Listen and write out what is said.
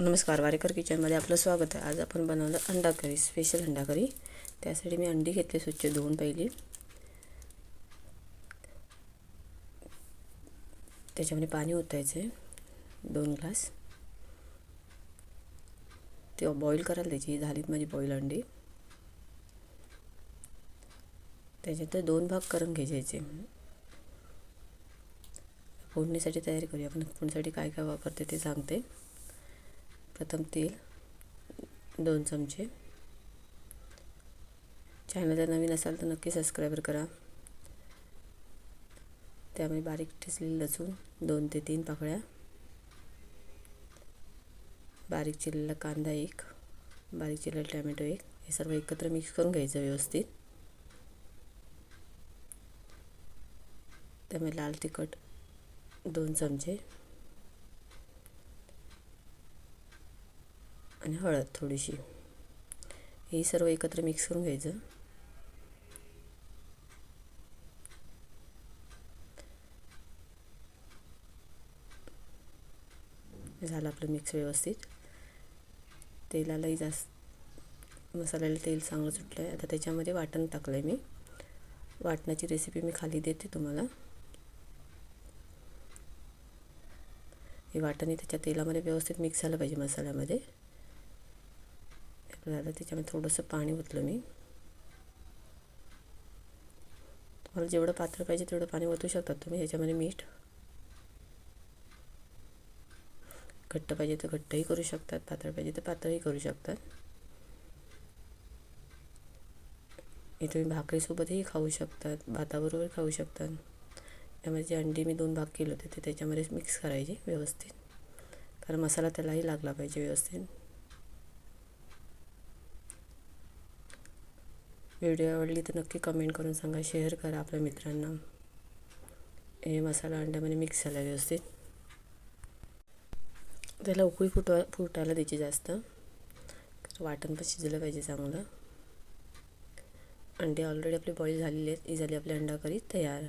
नमस्कार, वारेकर किचनमध्ये आपलं स्वागत आहे. आज आपण बनवलं अंडा करी, स्पेशल अंडा करी. त्यासाठी मी अंडी घेतली, स्वच्छ धुवून पहिली. त्याच्यामध्ये पाणी ओतायचं आहे 2 ग्लास. ते बॉईल करायला द्यायची. झालीत माझी बॉईल अंडी. त्याच्यात 2 भाग करून घ्यायचे. फोडणीसाठी तयारी करूया. आपण फोडणीसाठी काय काय वापरते ते सांगते. प्रथम तेल 2 चमचे. चॅनल जर नवीन असाल तर नक्की सबस्क्राईब करा. त्यामध्ये बारीक ठेचलेली लसूण 2 ते 3 पाकळ्या, बारीक चिरलेला कांदा 1, बारीक चिरलेला टोमॅटो 1. हे सर्व एकत्र मिक्स करून घ्यायचं व्यवस्थित. त्यामध्ये लाल तिखट 2 चमचे आणि हळद थोडीशी. हे सर्व एकत्र मिक्स करून घ्यायचं. झालं आपलं मिक्स व्यवस्थित. तेलालाही जास्त मसाल्याला तेल चांगलं सुटलं आहे. आता त्याच्यामध्ये वाटण टाकलं आहे मी. वाटणाची रेसिपी मी खाली देते तुम्हाला. हे वाटण त्याच्या तेलामध्ये व्यवस्थित मिक्स झालं पाहिजे मसाल्यामध्ये. झालं. त्याच्यामध्ये थोडंसं पाणी ओतलं मी. तुम्हाला जेवढं पातळ पाहिजे तेवढं पाणी ओतू शकतात तुम्ही. ह्याच्यामध्ये मीठ, घट्ट पाहिजे तर घट्टही करू शकतात, पातळ पाहिजे तर पातळही करू शकतात. हे तुम्ही भाकरीसोबतही खाऊ शकतात, भाताबरोबर खाऊ शकतात. यामध्ये जे अंडी मी 2 भाग केले होते ते त्याच्यामध्ये मिक्स करायचे व्यवस्थित, कारण मसाला त्यालाही लागला पाहिजे व्यवस्थित. व्हिडिओ आवडली तर नक्की कमेंट करून सांगा, शेअर करा आपल्या मित्रांना. हे मसाला अंड्यामध्ये मिक्स झाला व्यवस्थित. त्याला उकळी फुटायला द्यायची जास्त. वाटण पण शिजलं पाहिजे चांगलं. अंडे ऑलरेडी आपली बॉईल झालेली आहेत. ही झाली आपली अंडा करी तयार.